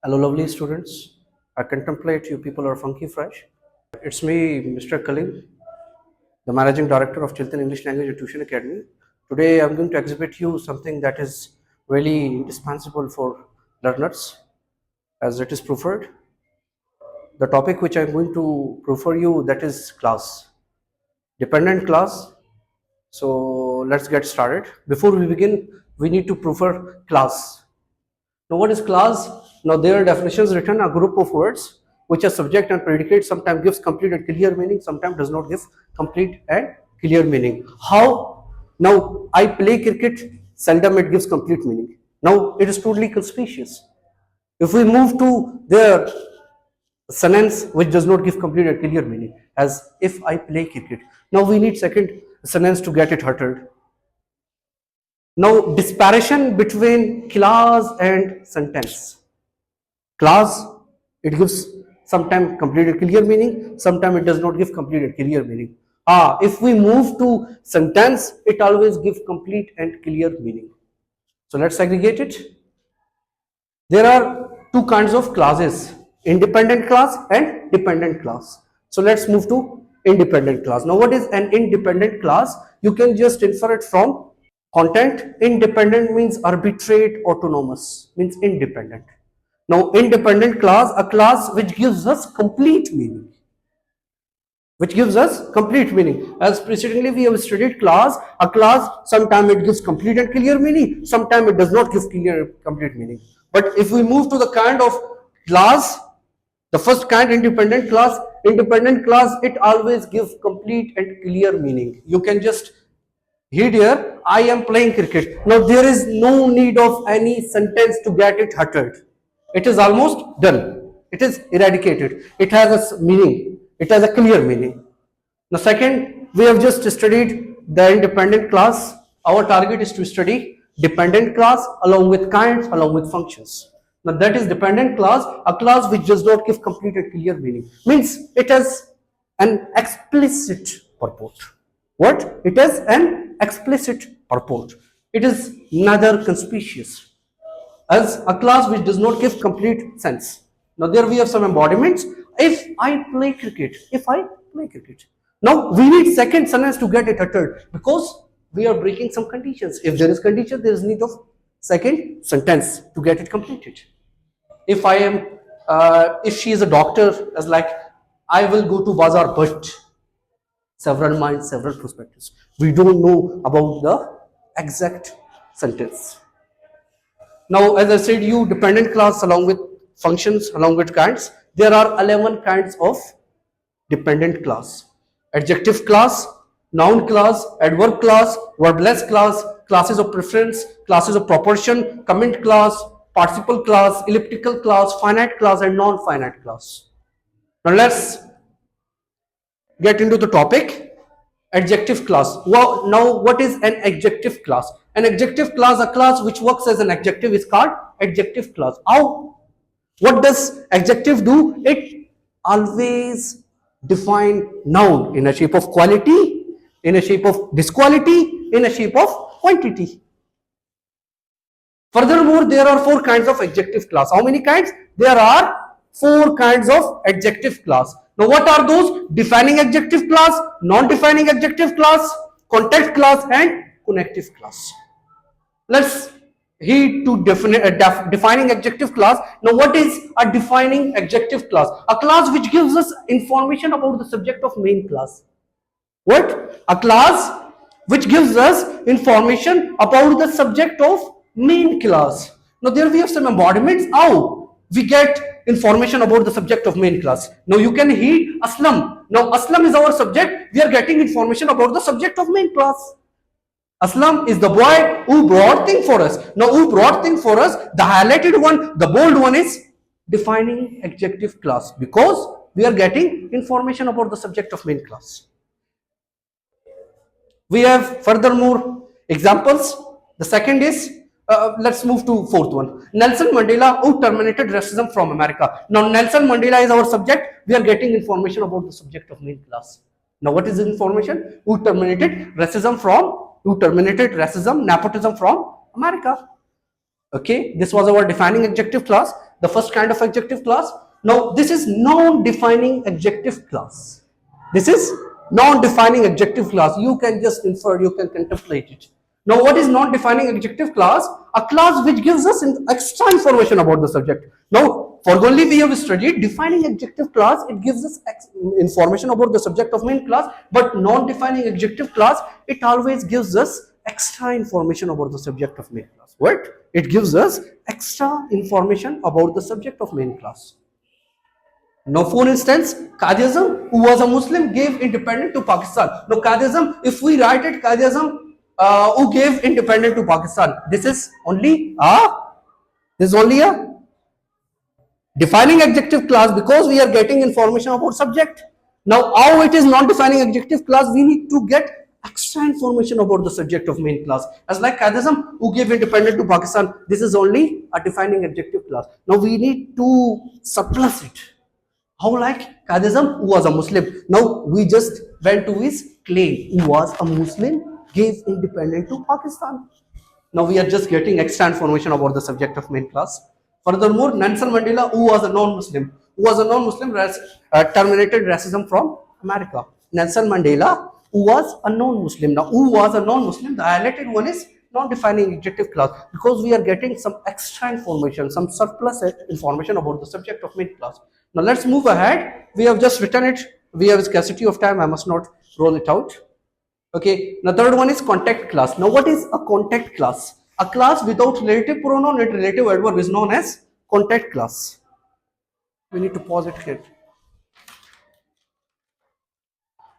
Hello, lovely students. I contemplate you people are funky fresh. It's me, Mr. Kalim, the Managing Director of Chilton English Language and Tuition Academy. Today, I'm going to exhibit you something that is really indispensable for learners, as it is preferred. The topic which I'm going to prefer you, that is class, dependent class. So let's get started. Before we begin, we need to prefer class. Now, what is clause? Now, there are definitions written, a group of words which are subject and predicate, sometimes gives complete and clear meaning, sometimes does not give complete and clear meaning. How? Now, I play cricket, seldom it gives complete meaning. Now, it is totally conspicuous. If we move to their sentence which does not give complete and clear meaning, as if I play cricket. Now, we need second sentence to get it uttered. Now, disparison between clause and sentence. Clause, it gives sometimes complete and clear meaning, sometimes it does not give complete and clear meaning. If we move to sentence, it always gives complete and clear meaning. So let's segregate it. There are two kinds of clauses, independent clause and dependent clause. So let's move to independent clause. Now, what is an independent clause? You can just infer it from content. Independent means arbitrate, autonomous, means independent. Now, independent clause, a clause which gives us complete meaning. Which gives us complete meaning. As precedently we have studied clause, a clause, sometimes it gives complete and clear meaning, sometimes it does not give clear complete meaning. But if we move to the kind of clause, the first kind, independent clause, it always gives complete and clear meaning. You can just here, I am playing cricket. Now, there is no need of any sentence to get it uttered. It is almost done. It is eradicated. It has a meaning. It has a clear meaning. Now, second, we have just studied the independent clause. Our target is to study dependent clause along with kinds, along with functions. Now, that is dependent clause, a clause which does not give complete and clear meaning. Means it has an explicit purport. What? It has an explicit purport. It is neither conspicuous as a clause which does not give complete sense. Now, there we have some embodiments. If I play cricket, Now, we need second sentence to get it uttered because we are breaking some conditions. If there is condition, there is need of second sentence to get it completed. If I am, if she is a doctor, as like, I will go to bazaar, but several minds, several perspectives. We don't know about the exact sentence. Now, as I said, you dependent clause along with functions, along with kinds. There are 11 kinds of dependent clause. Adjective clause, noun clause, adverb clause, verbless clause, classes of preference, classes of proportion, comment clause, participle clause, elliptical clause, finite clause, and non-finite clause. Now, let's get into the topic. Adjective clause. Well, now, what is an adjective clause? An adjective clause, a clause which works as an adjective, is called adjective clause. How? What does adjective do? It always define noun in a shape of quality, in a shape of disquality, in a shape of quantity. Furthermore, there are 4 kinds of adjective clause. How many kinds? There are 4 kinds of adjective clause. Now, what are those? Defining adjective clause, non-defining adjective clause, context clause, and connective clause. Let's heed to defining adjective clause. Now, what is a defining adjective clause? A clause which gives us information about the subject of main clause. What? A clause which gives us information about the subject of main clause. Now, there we have some embodiments. How we get information about the subject of main clause. Now, you can heed Aslam. Now, Aslam is our subject. We are getting information about the subject of main clause. Aslam is the boy who brought thing for us. Now, who brought thing for us? The highlighted one, the bold one is defining adjective clause because we are getting information about the subject of main clause. We have furthermore examples. The second is, let's move to 4th one. Nelson Mandela, who terminated racism from America. Now, Nelson Mandela is our subject. We are getting information about the subject of main clause. Now, what is the information? Who terminated racism, nepotism from America. Okay, this was our defining adjective clause. The first kind of adjective clause. Now this is non-defining adjective clause. This is non-defining adjective clause. You can just infer, you can contemplate it. Now what is non-defining adjective clause? A clause which gives us extra information about the subject. Now for only we have studied defining adjective clause, it gives us information about the subject of main clause, but non-defining adjective clause, it always gives us extra information about the subject of main clause. What? It gives us extra information about the subject of main clause. Now, for instance, Qaid-e-Azam, who was a Muslim, gave independence to Pakistan. Now, Qaid-e-Azam, if we write it, Qaid-e-Azam, who gave independence to Pakistan, this is only a defining adjective clause because we are getting information about subject. Now, how it is non-defining adjective clause, we need to get extra information about the subject of main clause. As like Qaid-e-Azam, who gave independence to Pakistan, this is only a defining adjective clause. Now, we need to surplus it. How like Qaid-e-Azam, who was a Muslim. Now we just went to his claim, who was a Muslim, gave independence to Pakistan. Now we are just getting extra information about the subject of main clause. Furthermore, Nelson Mandela, who was a non-Muslim, terminated racism from America. Nelson Mandela, who was a non-Muslim. Now who was a non-Muslim? The highlighted one is non-defining adjective clause because we are getting some extra information, some surplus information about the subject of main clause. Now let's move ahead. We have just written it. We have scarcity of time. I must not roll it out. Okay. Now third one is contact clause. Now what is a contact clause? A clause without relative pronoun and relative adverb is known as contact clause. We need to pause it here.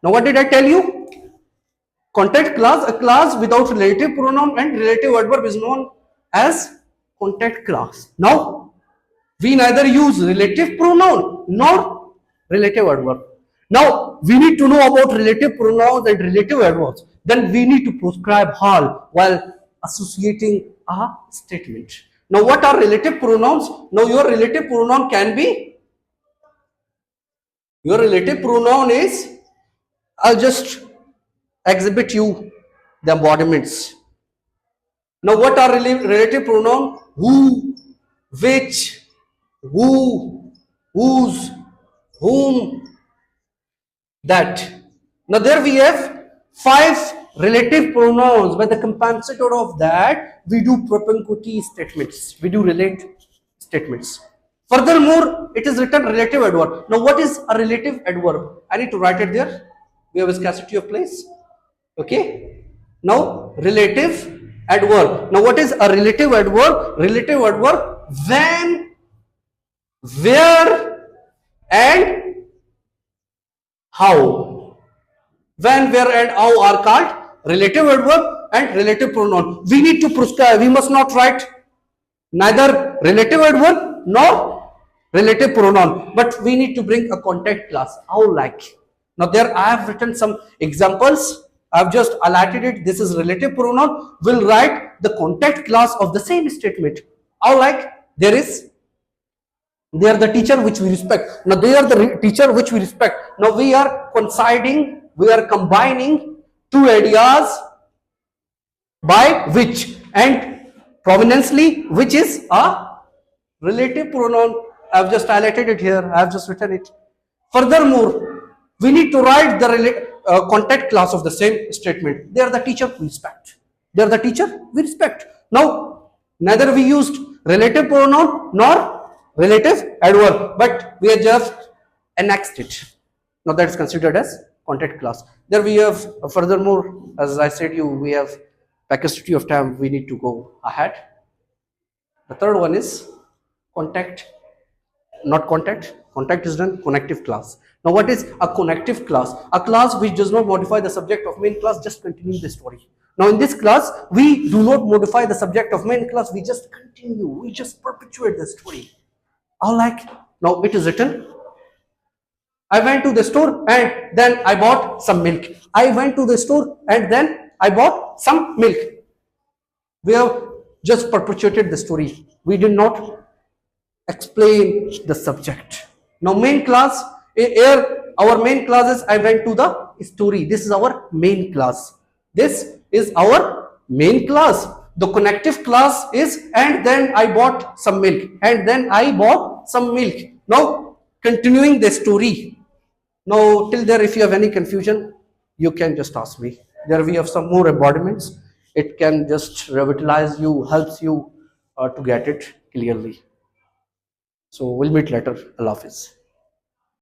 Now what did I tell you? Contact clause, a clause without relative pronoun and relative adverb is known as contact clause. Now we neither use relative pronoun nor relative adverb. Now we need to know about relative pronouns and relative adverbs. Then we need to prescribe all while associating a statement. Now what are relative pronouns? Now your relative pronoun can be, your relative pronoun is, I'll just exhibit you the embodiments. Now what are relative pronoun? Who, which, who, whose, whom, that. Now there we have 5 relative pronouns. By the compensator of that, we do propinquity statements. We do relate statements. Furthermore, it is written relative adverb. Now what is a relative adverb? I need to write it there. We have a scarcity of place. Okay. Now relative adverb. Now what is a relative adverb? Relative adverb when, where and how. When, where and how are called relative adverb and relative pronoun. We need to prescribe. We must not write neither relative adverb nor relative pronoun, but we need to bring a contact clause. How like? Now there I have written some examples. I have just highlighted it. This is relative pronoun. We'll write the contact clause of the same statement. How like? They are the teacher which we respect. Now they are the teacher which we respect. Now we are coinciding, we are combining 2 ideas by which, and prominently which is a relative pronoun. I have just highlighted it here. I have just written it. Furthermore, we need to write the contact clause of the same statement. They are the teacher we respect. They are the teacher we respect. Now neither we used relative pronoun nor relative adverb, but we have just annexed it. Now that is considered as contact clause. There we have furthermore, as I said you, we have scarcity of time. We need to go ahead. The third one is contact, not contact. Contact is done. Connective clause. Now what is a connective clause? A clause which does not modify the subject of main clause, just continue the story. Now in this clause, we do not modify the subject of main clause, we just continue, we just perpetuate the story. All like, now it is written, I went to the store and then I bought some milk. I went to the store and then I bought some milk. We have just perpetuated the story. We did not explain the subject. Now main clause, here our main clause is I went to the story. This is our main clause. This is our main clause. The connective clause is and then I bought some milk, and then I bought some milk. Now continuing the story. Now till there, if you have any confusion, you can just ask me. There we have some more embodiments. It can just revitalize you, helps you to get it clearly. So we'll meet later. Allah Hafiz.